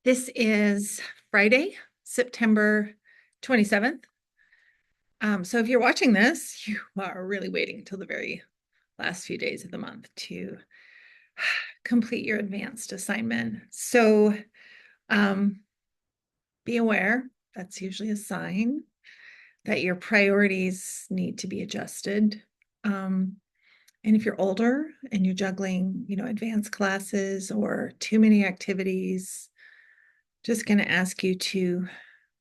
This is Friday, September 27th. So if you're watching this, you are really waiting until the very last few days of the month to complete your advanced assignment. So um, be aware, that's usually a sign that your priorities need to be adjusted. And if you're older and you're juggling, advanced classes or too many activities, just going to ask you to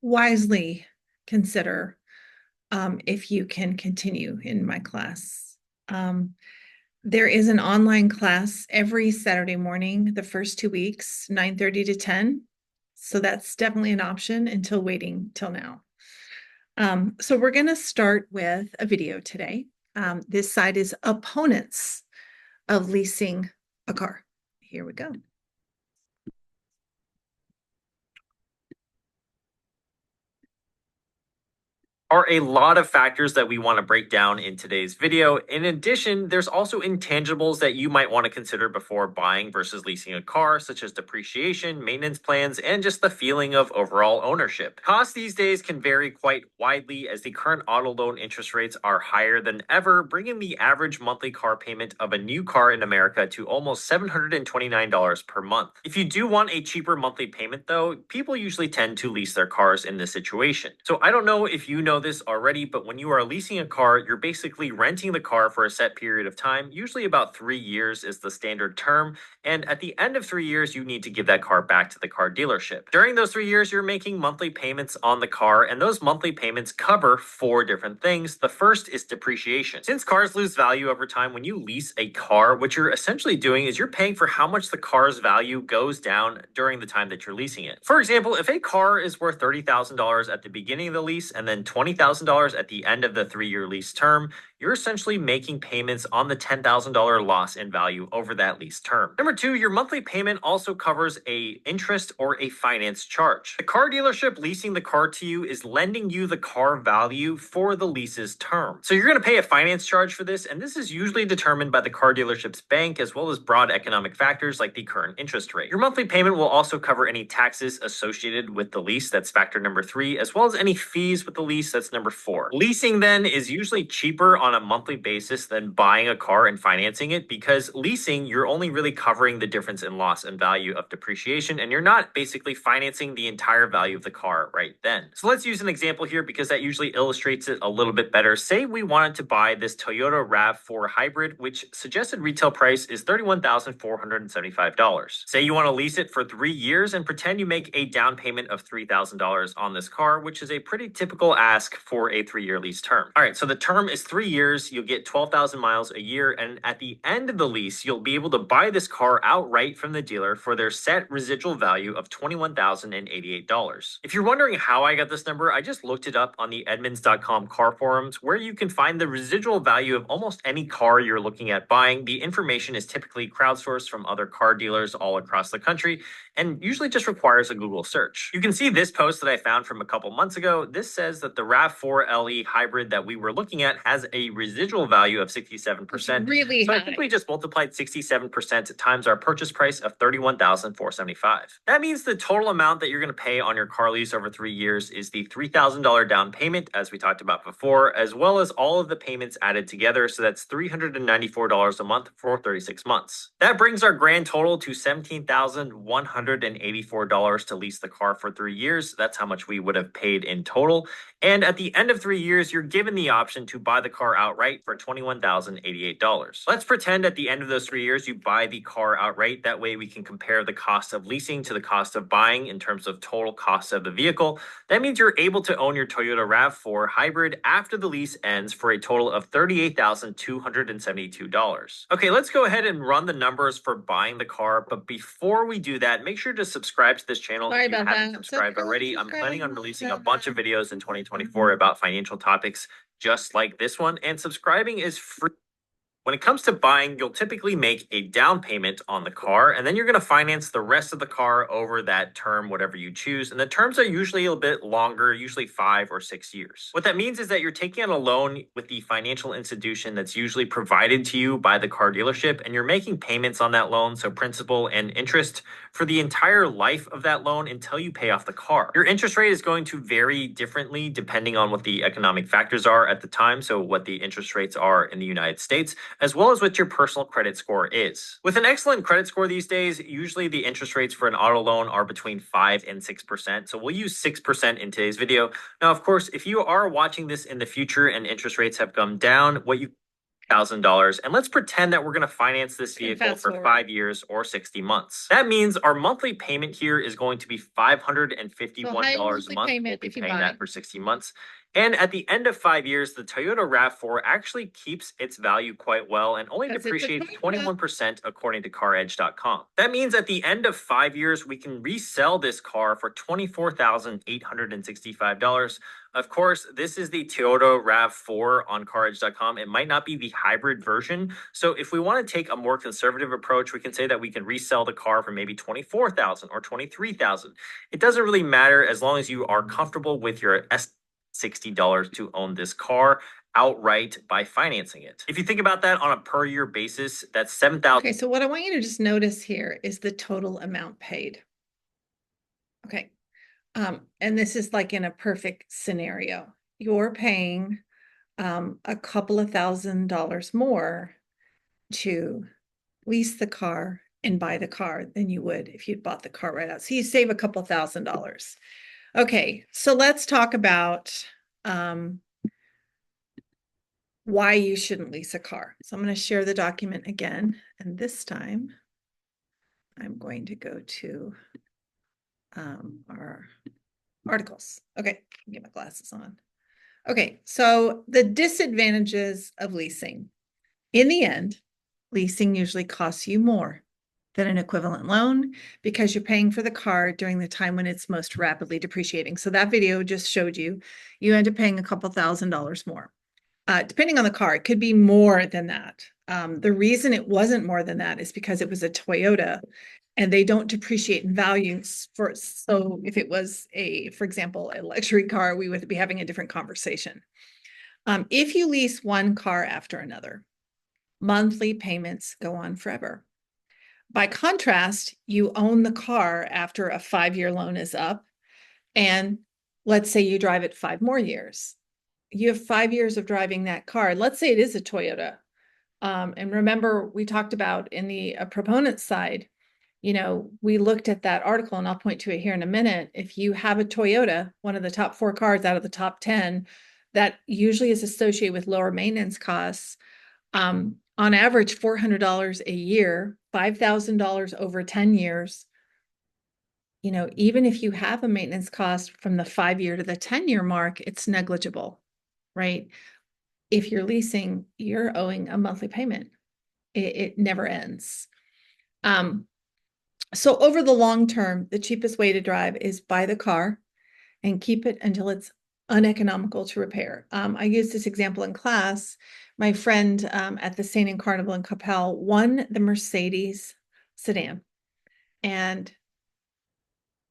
wisely consider if you can continue in my class. There is an online class every Saturday morning, the first 2 weeks, 9:30 to 10. So that's definitely an option until waiting till now. So we're going to start with a video today. This side is opponents of leasing a car. Here we go. Are a lot of factors that we want to break down in today's video. In addition, there's also intangibles that you might want to consider before buying versus leasing a car, such as depreciation, maintenance plans, and just the feeling of overall ownership. Costs these days can vary quite widely as the current auto loan interest rates are higher than ever, bringing the average monthly car payment of a new car in America to almost $729 per month. If you do want a cheaper monthly payment, though, people usually tend to lease their cars in this situation. So I don't know if you know this already, but when you are leasing a car, you're basically renting the car for a set period of time. Usually about 3 years is the standard term. And at the end of 3 years, you need to give that car back to the car dealership. During those 3 years, you're making monthly payments on the car, and those monthly payments cover four different things. The first is depreciation. Since cars lose value over time, when you lease a car, what you're essentially doing is you're paying for how much the car's value goes down during the time that you're leasing it. For example, if a car is worth $30,000 at the beginning of the lease and then $20,000 at the end of the 3-year lease term, you're essentially making payments on the $10,000 loss in value over that lease term. Number two, your monthly payment also covers a interest or a finance charge. The car dealership leasing the car to you is lending you the car value for the lease's term. So you're going to pay a finance charge for this, and this is usually determined by the car dealership's bank as well as broad economic factors like the current interest rate. Your monthly payment will also cover any taxes associated with the lease, that's factor number three, as well as any fees with the lease, that's number four. Leasing then is usually cheaper on a monthly basis than buying a car and financing it, because leasing, you're only really covering the difference in loss and value of depreciation, and you're not basically financing the entire value of the car right then. So let's use an example here because that usually illustrates it a little bit better. Say we wanted to buy this Toyota RAV4 hybrid, which suggested retail price is $31,475. Say you want to lease it for 3 years and pretend you make a down payment of $3,000 on this car, which is a pretty typical ask for a 3-year lease term. All right, so the term is 3 years. You'll get 12,000 miles a year, and at the end of the lease, you'll be able to buy this car outright from the dealer for their set residual value of $21,088. If you're wondering how I got this number, I just looked it up on the Edmunds.com car forums, where you can find the residual value of almost any car you're looking at buying. The information is typically crowdsourced from other car dealers all across the country, and usually just requires a Google search. You can see this post that I found from a couple months ago. This says that the RAV4 LE hybrid that we were looking at has a residual value of 67%. Really so high. I think we just multiplied 67% times our purchase price of $31,475. That means the total amount that you're going to pay on your car lease over 3 years is the $3,000 down payment, as we talked about before, as well as all of the payments added together. So that's $394 a month for 36 months. That brings our grand total to $17,184 to lease the car for 3 years. That's how much we would have paid in total. And at the end of 3 years, you're given the option to buy the car outright for $21,088. Let's pretend at the end of those 3 years, you buy the car outright. That way we can compare the cost of leasing to the cost of buying in terms of total cost of the vehicle. That means you're able to own your Toyota RAV4 hybrid after the lease ends for a total of $38,272. Okay, let's go ahead and run the numbers for buying the car. But before we do that, make sure to subscribe to this channel Sorry if you about haven't that. subscribed already. I'm planning on releasing a bunch of videos in 2024 about financial topics just like this one, and subscribing is free. When it comes to buying, you'll typically make a down payment on the car, and then you're going to finance the rest of the car over that term, whatever you choose. And the terms are usually a bit longer, usually 5 or 6 years. What that means is that you're taking out a loan with the financial institution that's usually provided to you by the car dealership, and you're making payments on that loan, so principal and interest, for the entire life of that loan until you pay off the car. Your interest rate is going to vary differently depending on what the economic factors are at the time, so what the interest rates are in the United States, as well as what your personal credit score is. With an excellent credit score these days, usually the interest rates for an auto loan are between 5 and 6%. So we'll use 6% in today's video. Now, of course, if you are watching this in the future and interest rates have come down, what you $1,000, and let's pretend that we're going to finance this vehicle for 5 years or 60 months. That means our monthly payment here is going to be $551 a month. We'll be paying that for 60 months. And at the end of 5 years, the Toyota RAV4 actually keeps its value quite well and only depreciates 21% according to CarEdge.com. That means at the end of 5 years, we can resell this car for $24,865. Of course, this is the Toyota RAV4 on CarEdge.com. It might not be the hybrid version. So if we want to take a more conservative approach, we can say that we can resell the car for maybe $24,000 or $23,000. It doesn't really matter as long as you are comfortable with your $60 to own this car outright by financing it. If you think about that on a per year basis, that's $7,000. Okay, so what I want you to just notice here is the total amount paid. Okay. And this is like in a perfect scenario. You're paying a couple of $1,000s more to lease the car and buy the car than you would if you'd bought the car right out. So you save a couple $1,000s. Okay, so let's talk about why you shouldn't lease a car. So I'm going to share the document again, and this time I'm going to go to our articles. Okay, get my glasses on. Okay, so the disadvantages of leasing. In the end, leasing usually costs you more than an equivalent loan because you're paying for the car during the time when it's most rapidly depreciating. So that video just showed you, you end up paying a couple $1,000s more. Depending on the car, it could be more than that. The reason it wasn't more than that is because it was a Toyota and they don't depreciate in values for, so if it was for example, a luxury car, we would be having a different conversation. If you lease one car after another, monthly payments go on forever. By contrast, you own the car after a 5-year loan is up, and let's say you drive it 5 more years. You have 5 years of driving that car. Let's say it is a Toyota. And remember, we talked about in the proponent side, we looked at that article, and I'll point to it here in a minute. If you have a Toyota, one of the top 4 cars out of the top 10, that usually is associated with lower maintenance costs. On average, $400 a year, $5,000 over 10 years. Even if you have a maintenance cost from the 5-year to the 10-year mark, it's negligible, right? If you're leasing, you're owing a monthly payment. It never ends. So over the long term, the cheapest way to drive is buy the car and keep it until it's uneconomical to repair. I used this example in class. My friend at the St. Anne Carnival in Coppell won the Mercedes sedan, and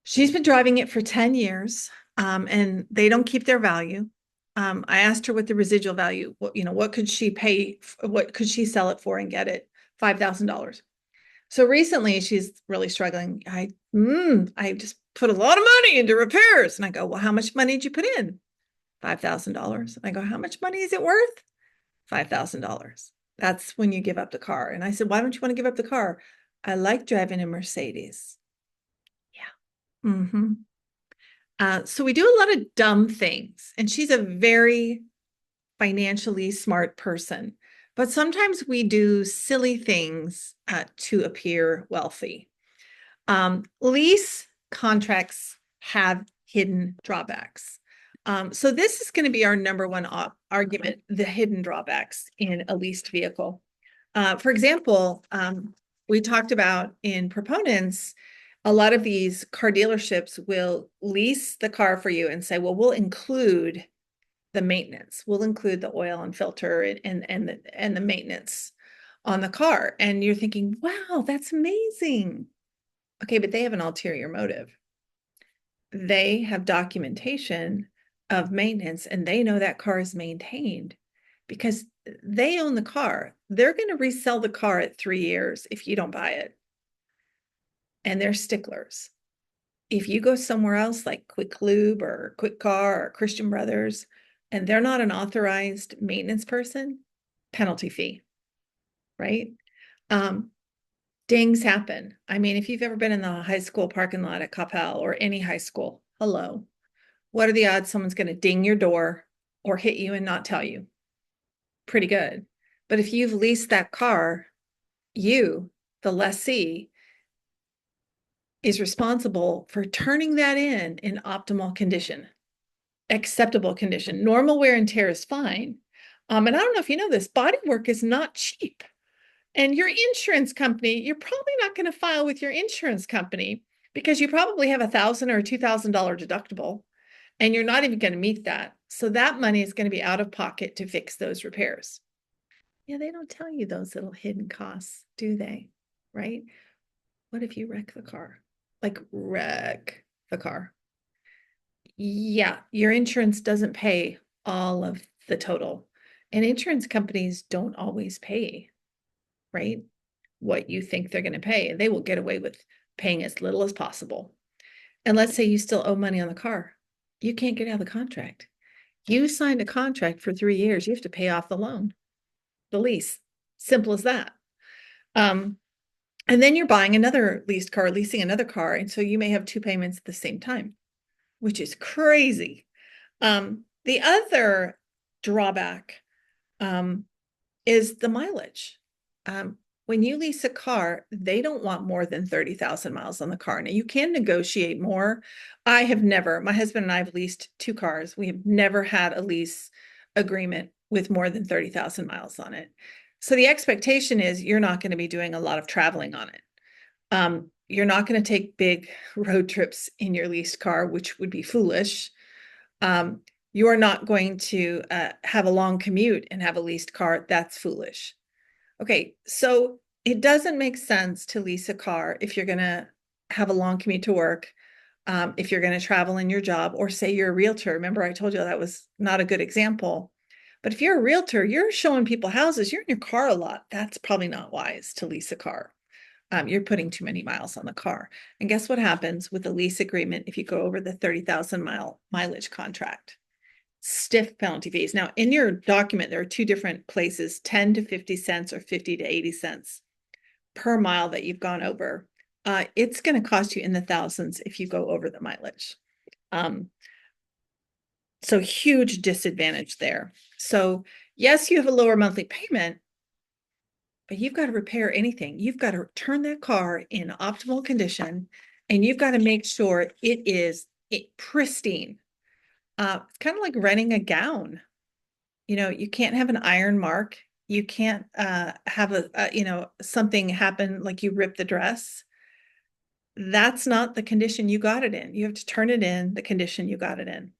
she's been driving it for 10 years, and they don't keep their value. I asked her what the residual value, what could she pay, what could she sell it for and get it? $5,000. So recently she's really struggling. I just put a lot of money into repairs. And I go, well, how much money did you put in? $5,000. And I go, how much money is it worth? $5,000. That's when you give up the car. And I said, why don't you want to give up the car? I like driving a Mercedes. Yeah. So we do a lot of dumb things. And she's a very financially smart person. But sometimes we do silly things to appear wealthy. Lease contracts have hidden drawbacks. So this is going to be our number one argument, the hidden drawbacks in a leased vehicle. For example, we talked about in proponents, a lot of these car dealerships will lease the car for you and say, well, we'll include the maintenance. We'll include the oil and filter and the maintenance on the car. And you're thinking, wow, that's amazing. Okay, but they have an ulterior motive. They have documentation of maintenance and they know that car is maintained because they own the car. They're going to resell the car at 3 years if you don't buy it. And they're sticklers. If you go somewhere else like Quick Lube or Quick Car or Christian Brothers, and they're not an authorized maintenance person, penalty fee, right? Um, Dings happen. I mean, if you've ever been in the high school parking lot at Coppell or any high school, hello, what are the odds someone's going to ding your door or hit you and not tell you? Pretty good. But if you've leased that car, you, the lessee, is responsible for turning that in optimal condition, acceptable condition. Normal wear and tear is fine. And I don't know if you know this, body work is not cheap. And your insurance company, you're probably not going to file with your insurance company because you probably have $1,000 or $2,000 deductible, and you're not even going to meet that. So that money is going to be out of pocket to fix those repairs. Yeah, they don't tell you those little hidden costs, do they? Right? What if you wreck the car? Like wreck the car. Yeah, your insurance doesn't pay all of the total. And insurance companies don't always pay, right? What you think they're going to pay. They will get away with paying as little as possible. And let's say you still owe money on the car. You can't get out of the contract. You signed a contract for 3 years. You have to pay off the loan, the lease. Simple as that. Um, and then you're buying another leased car, leasing another car. And so you may have two payments at the same time, which is crazy. The other drawback is the mileage. When you lease a car, they don't want more than 30,000 miles on the car. Now, you can negotiate more. I have never, my husband and I have leased two cars. We have never had a lease agreement with more than 30,000 miles on it. So the expectation is you're not going to be doing a lot of traveling on it. You're not going to take big road trips in your leased car, which would be foolish. You're not going to have a long commute and have a leased car. That's foolish. Okay, so it doesn't make sense to lease a car if you're going to have a long commute to work, if you're going to travel in your job, or say you're a realtor. Remember, I told you that was not a good example. But if you're a realtor, you're showing people houses, you're in your car a lot. That's probably not wise to lease a car. You're putting too many miles on the car. And guess what happens with a lease agreement if you go over the 30,000 mile mileage contract? Stiff penalty fees. Now, in your document, there are two different places, 10 to 50 cents or 50 to 80 cents per mile that you've gone over. It's going to cost you in the thousands if you go over the mileage. So huge disadvantage there. So yes, you have a lower monthly payment, but you've got to repair anything. You've got to turn that car in optimal condition, and you've got to make sure it is pristine. It's kind of like renting a gown. You can't have an iron mark. You can't have something happen like you rip the dress. That's not the condition you got it in. You have to turn it in the condition you got it in.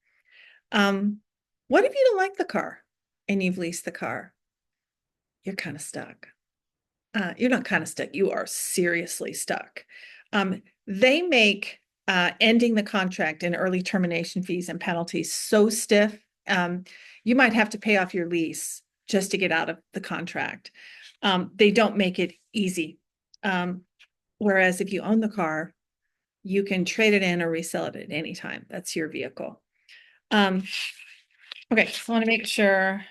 What if you don't like the car and you've leased the car? You're kind of stuck. You're not kind of stuck. You are seriously stuck. They make ending the contract and early termination fees and penalties so stiff. You might have to pay off your lease just to get out of the contract. They don't make it easy. Whereas if you own the car, you can trade it in or resell it at any time. That's your vehicle. Okay, so I want to make sure.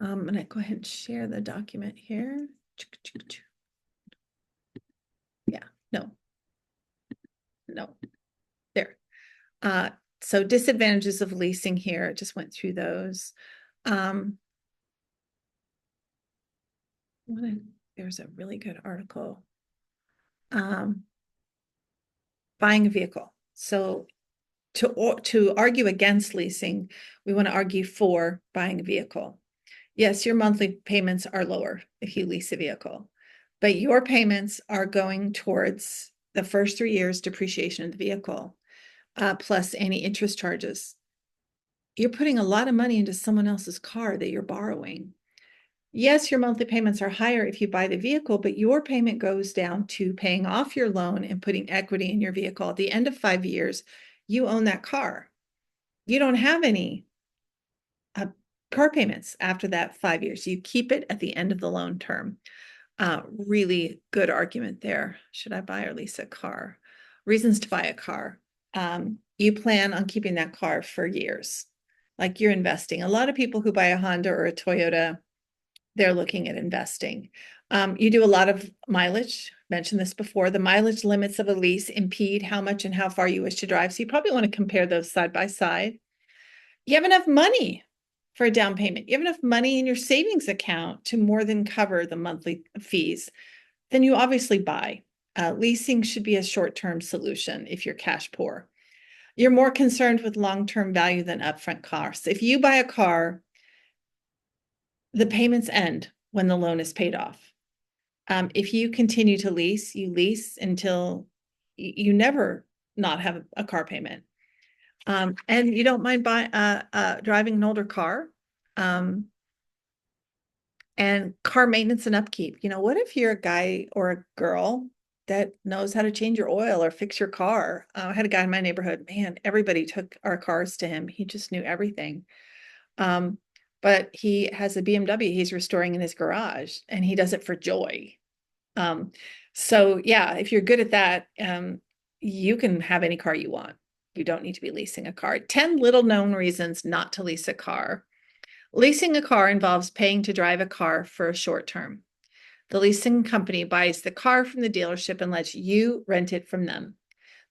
I'm going to go ahead and share the document here. Yeah, no, there. So disadvantages of leasing here, just went through those. There's a really good article. Buying a vehicle. So to argue against leasing, we want to argue for buying a vehicle. Yes, your monthly payments are lower if you lease a vehicle, but your payments are going towards the first 3 years depreciation of the vehicle, plus any interest charges. You're putting a lot of money into someone else's car that you're borrowing. Yes, your monthly payments are higher if you buy the vehicle, but your payment goes down to paying off your loan and putting equity in your vehicle. At the end of 5 years, you own that car. You don't have any uh, car payments after that 5 years. You keep it at the end of the loan term. Really good argument there. Should I buy or lease a car? Reasons to buy a car. You plan on keeping that car for years. Like you're investing. A lot of people who buy a Honda or a Toyota, they're looking at investing. You do a lot of mileage. Mentioned this before. The mileage limits of a lease impede how much and how far you wish to drive. So you probably want to compare those side by side. You have enough money for a down payment. You have enough money in your savings account to more than cover the monthly fees. Then you obviously buy. Leasing should be a short-term solution if you're cash poor. You're more concerned with long-term value than upfront costs. If you buy a car, the payments end when the loan is paid off. If you continue to lease, you lease until you never not have a car payment. And you don't mind driving an older car. And car maintenance and upkeep. What if you're a guy or a girl that knows how to change your oil or fix your car? I had a guy in my neighborhood, man, everybody took our cars to him. He just knew everything. Um, but he has a BMW he's restoring in his garage and he does it for joy. Um, so yeah, if you're good at that, you can have any car you want. You don't need to be leasing a car. 10 little known reasons not to lease a car. Leasing a car involves paying to drive a car for a short term. The leasing company buys the car from the dealership and lets you rent it from them.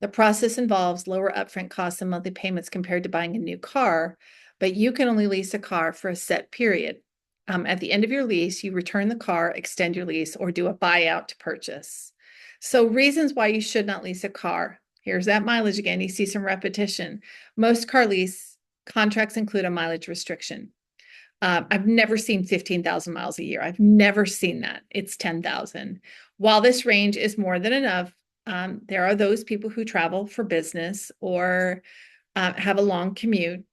The process involves lower upfront costs and monthly payments compared to buying a new car, but you can only lease a car for a set period. At the end of your lease, you return the car, extend your lease, or do a buyout to purchase. So, reasons why you should not lease a car. Here's that mileage again. You see some repetition. Most car lease contracts include a mileage restriction. I've never seen 15,000 miles a year. I've never seen that. It's 10,000. While this range is more than enough, there are those people who travel for business or have a long commute.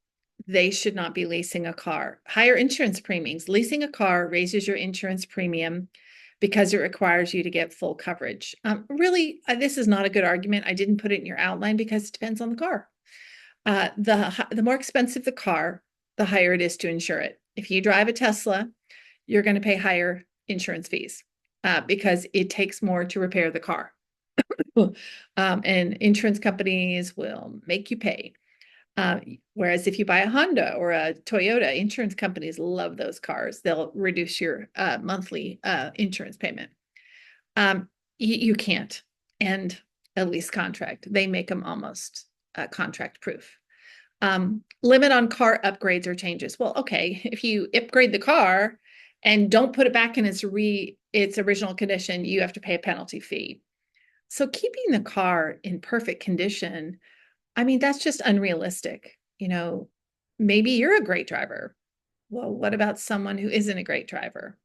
They should not be leasing a car. Higher insurance premiums. Leasing a car raises your insurance premium because it requires you to get full coverage. Really, this is not a good argument. I didn't put it in your outline because it depends on the car. The more expensive the car, the higher it is to insure it. If you drive a Tesla, you're going to pay higher insurance fees because it takes more to repair the car. And insurance companies will make you pay. Whereas if you buy a Honda or a Toyota, insurance companies love those cars. They'll reduce your monthly insurance payment. You can't end a lease contract. They make them almost contract proof. Limit on car upgrades or changes. Well, okay, if you upgrade the car and don't put it back in its original condition, you have to pay a penalty fee. So keeping the car in perfect condition, I mean, that's just unrealistic. Maybe you're a great driver. Well, what about someone who isn't a great driver?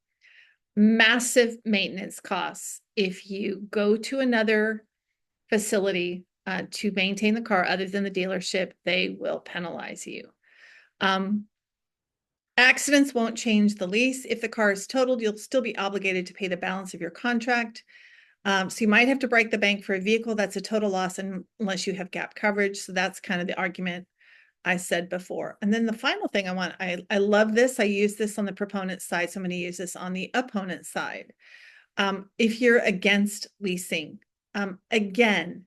Massive maintenance costs. If you go to another facility to maintain the car other than the dealership, they will penalize you. Accidents won't change the lease. If the car is totaled, you'll still be obligated to pay the balance of your contract. So you might have to break the bank for a vehicle that's a total loss unless you have gap coverage. So that's kind of the argument I said before. And then the final thing I love this. I use this on the proponent side. So I'm going to use this on the opponent side. If you're against leasing, again,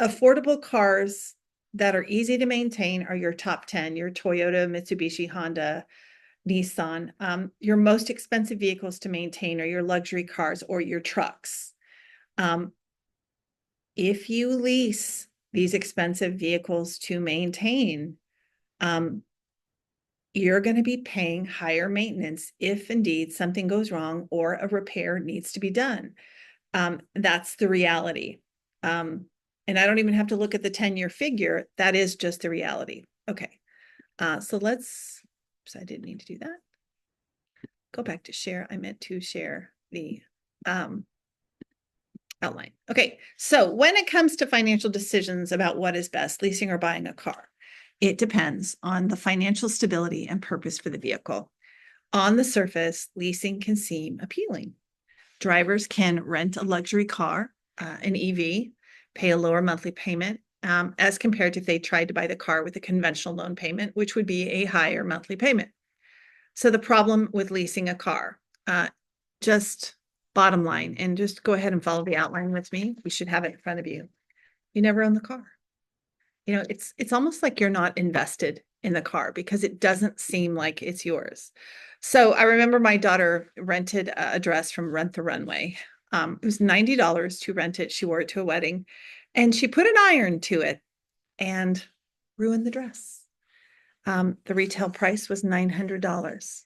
affordable cars that are easy to maintain are your top 10, your Toyota, Mitsubishi, Honda, Nissan. Your most expensive vehicles to maintain are your luxury cars or your trucks. If you lease these expensive vehicles to maintain, you're going to be paying higher maintenance if indeed something goes wrong or a repair needs to be done. That's the reality. And I don't even have to look at the 10-year figure. That is just the reality. Okay. So I didn't need to do that. Go back to share. I meant to share the outline. Okay. So when it comes to financial decisions about what is best, leasing or buying a car, it depends on the financial stability and purpose for the vehicle. On the surface, leasing can seem appealing. Drivers can rent a luxury car, an EV, pay a lower monthly payment as compared to if they tried to buy the car with a conventional loan payment, which would be a higher monthly payment. So the problem with leasing a car, just bottom line, and just go ahead and follow the outline with me. We should have it in front of you. You never own the car. It's almost like you're not invested in the car because it doesn't seem like it's yours. So I remember my daughter rented a dress from Rent the Runway. It was $90 to rent it. She wore it to a wedding, and she put an iron to it and ruined the dress. The retail price was $900.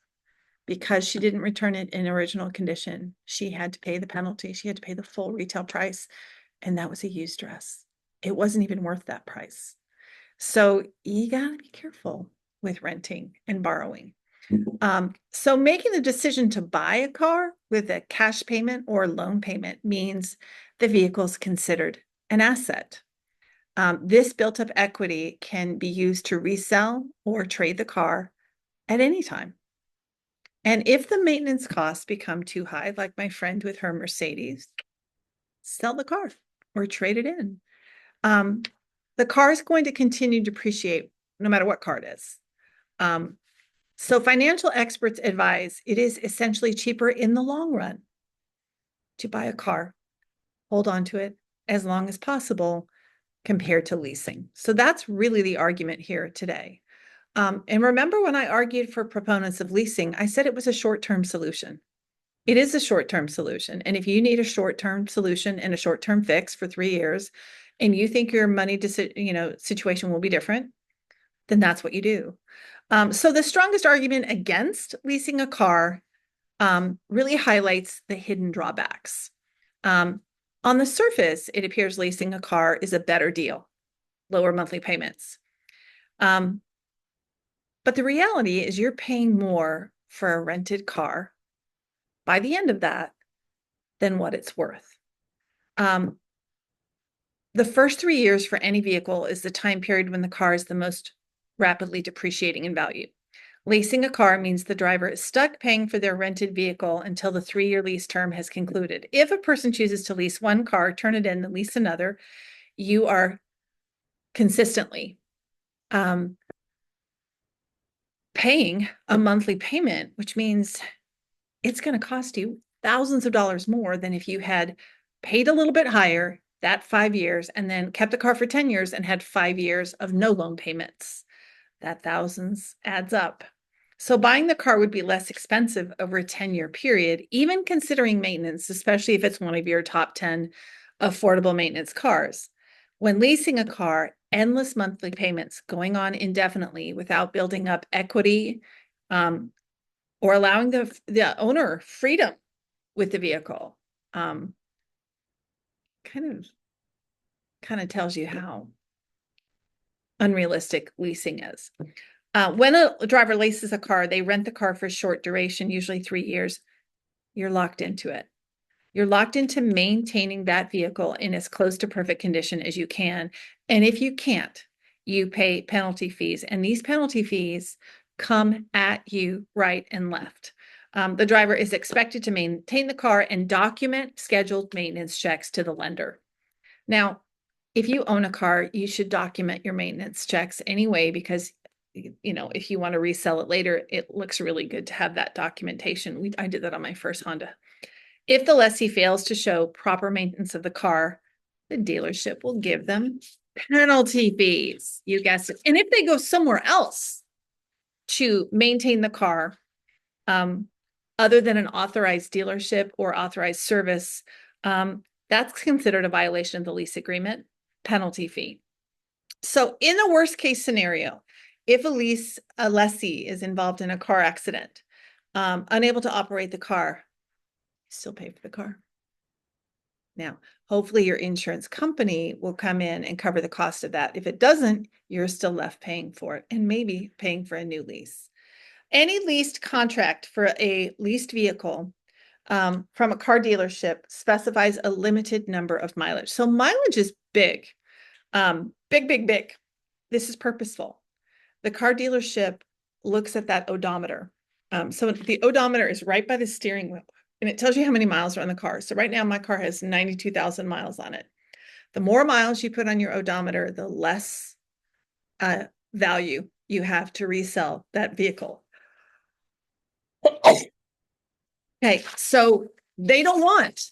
Because she didn't return it in original condition, she had to pay the penalty. She had to pay the full retail price, and that was a used dress. It wasn't even worth that price. So you got to be careful with renting and borrowing. So making the decision to buy a car with a cash payment or loan payment means the vehicle is considered an asset. This built up equity can be used to resell or trade the car at any time. And if the maintenance costs become too high, like my friend with her Mercedes, sell the car or trade it in. The car is going to continue to depreciate no matter what car it is. So financial experts advise it is essentially cheaper in the long run to buy a car, hold on to it as long as possible compared to leasing. So that's really the argument here today. And remember when I argued for proponents of leasing, I said it was a short-term solution. It is a short-term solution. And if you need a short-term solution and a short-term fix for 3 years, and you think your money situation will be different, then that's what you do. So the strongest argument against leasing a car really highlights the hidden drawbacks. On the surface, it appears leasing a car is a better deal, lower monthly payments. But the reality is you're paying more for a rented car by the end of that than what it's worth. The first 3 years for any vehicle is the time period when the car is the most rapidly depreciating in value. Leasing a car means the driver is stuck paying for their rented vehicle until the 3-year lease term has concluded. If a person chooses to lease one car, turn it in, and lease another, you are consistently paying a monthly payment, which means it's going to cost you thousands of dollars more than if you had paid a little bit higher that 5 years and then kept the car for 10 years and had 5 years of no loan payments. That thousands adds up. So buying the car would be less expensive over a 10-year period, even considering maintenance, especially if it's one of your top 10 affordable maintenance cars. When leasing a car, endless monthly payments going on indefinitely without building up equity or allowing the owner freedom with the vehicle kind of tells you how unrealistic leasing is. When a driver leases a car, they rent the car for a short duration, usually 3 years. You're locked into it. You're locked into maintaining that vehicle in as close to perfect condition as you can. And if you can't, you pay penalty fees. And these penalty fees come at you right and left. The driver is expected to maintain the car and document scheduled maintenance checks to the lender. Now, if you own a car, you should document your maintenance checks anyway, because if you want to resell it later, it looks really good to have that documentation. I did that on my first Honda. If the lessee fails to show proper maintenance of the car, the dealership will give them penalty fees. You guessed it. And if they go somewhere else to maintain the car, other than an authorized dealership or authorized service, that's considered a violation of the lease agreement, penalty fee. So in the worst case scenario, if a lessee is involved in a car accident, unable to operate the car, still pay for the car. Now, hopefully your insurance company will come in and cover the cost of that. If it doesn't, you're still left paying for it and maybe paying for a new lease. Any leased contract for a leased vehicle from a car dealership specifies a limited number of mileage. So mileage is big, big. This is purposeful. The car dealership looks at that odometer So the odometer is right by the steering wheel and it tells you how many miles are on the car. So right now my car has 92,000 miles on it. The more miles you put on your odometer, the less value you have to resell that vehicle. Okay, so they don't want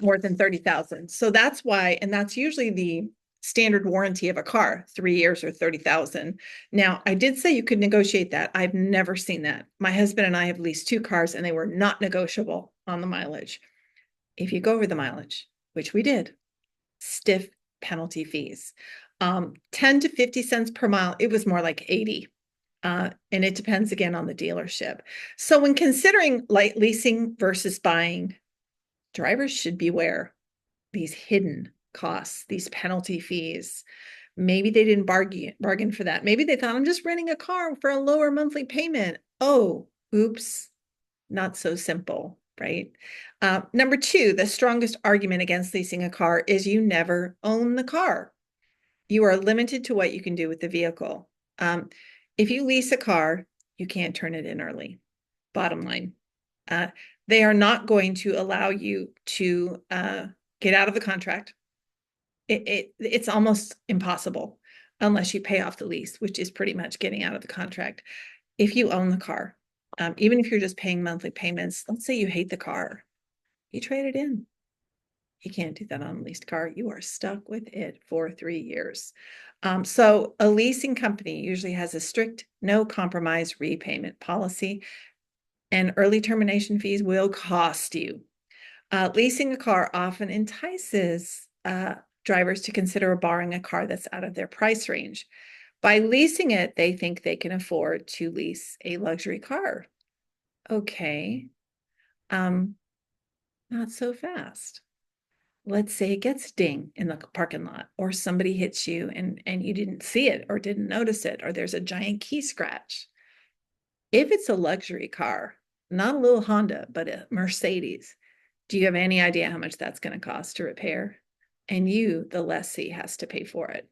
more than 30,000. So that's why, and that's usually the standard warranty of a car, 3 years or 30,000. Now, I did say you could negotiate that. I've never seen that. My husband and I have leased two cars and they were not negotiable on the mileage. If you go over the mileage, which we did, stiff penalty fees. 10 to 50 cents per mile. It was more like 80. And it depends again on the dealership. So when considering light leasing versus buying, drivers should beware these hidden costs, these penalty fees. Maybe they didn't bargain for that. Maybe they thought I'm just renting a car for a lower monthly payment. Oh, oops, not so simple, right? Number two, the strongest argument against leasing a car is you never own the car. You are limited to what you can do with the vehicle. If you lease a car, you can't turn it in early. Bottom line. Uh, they are not going to allow you to get out of the contract. It's almost impossible unless you pay off the lease, which is pretty much getting out of the contract. If you own the car, even if you're just paying monthly payments, let's say you hate the car, you trade it in. You can't do that on a leased car. You are stuck with it for 3 years. So a leasing company usually has a strict no compromise repayment policy, and early termination fees will cost you. Leasing a car often entices drivers to consider borrowing a car that's out of their price range. By leasing it, they think they can afford to lease a luxury car. Okay, not so fast. Let's say it gets ding in the parking lot, or somebody hits you and you didn't see it or didn't notice it, or there's a giant key scratch. If it's a luxury car, not a little Honda, but a Mercedes, do you have any idea how much that's going to cost to repair? And you, the lessee, has to pay for it.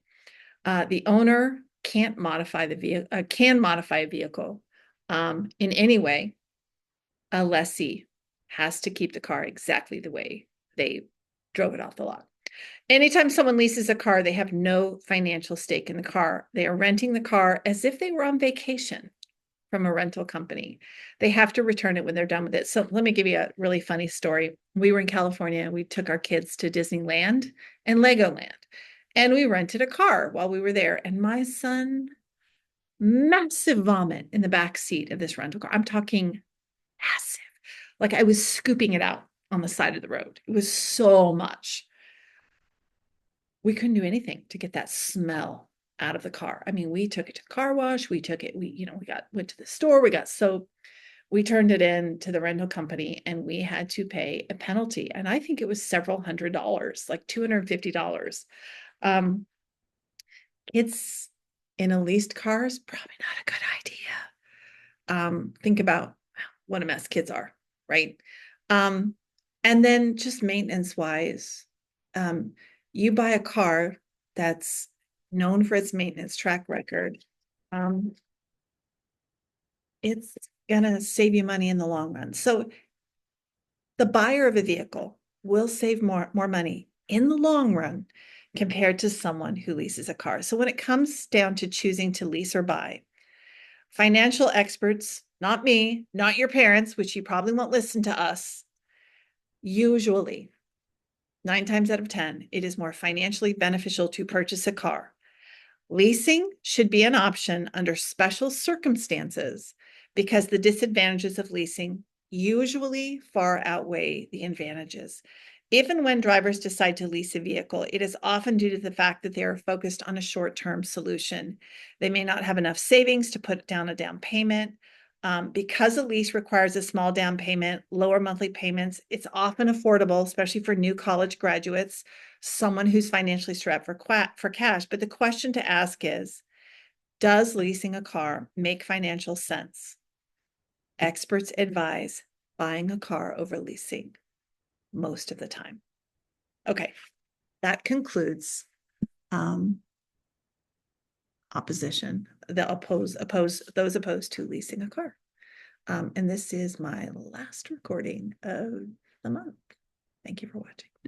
The owner can't modify the vehicle, can modify a vehicle in any way. A lessee has to keep the car exactly the way they drove it off the lot. Anytime someone leases a car, they have no financial stake in the car. They are renting the car as if they were on vacation from a rental company. They have to return it when they're done with it. So let me give you a really funny story. We were in California. We took our kids to Disneyland and Legoland, and we rented a car while we were there. And my son, massive vomit in the back seat of this rental car. I'm talking massive. Like I was scooping it out on the side of the road. It was so much. We couldn't do anything to get that smell out of the car. I mean, we took it to the car wash. We took it, went to the store. We got soap. We turned it in to the rental company and we had to pay a penalty. And I think it was several $100s, like $250. Um, it's in a leased car is probably not a good idea. Think about what a mess kids are, right? Um, and then just maintenance wise, um, you buy a car that's known for its maintenance track record. Um, it's gonna save you money in the long run. So the buyer of a vehicle will save more money in the long run compared to someone who leases a car. So when it comes down to choosing to lease or buy, financial experts, not me, not your parents, which you probably won't listen to us, usually 9 times out of 10, it is more financially beneficial to purchase a car. Leasing should be an option under special circumstances because the disadvantages of leasing usually far outweigh the advantages. Even when drivers decide to lease a vehicle, it is often due to the fact that they are focused on a short-term solution. They may not have enough savings to put down a down payment. Because a lease requires a small down payment, lower monthly payments, it's often affordable, especially for new college graduates, someone who's financially strapped for cash. But the question to ask is, does leasing a car make financial sense? Experts advise buying a car over leasing most of the time. Okay, that concludes opposition, those opposed to leasing a car. And this is my last recording of the month. Thank you for watching.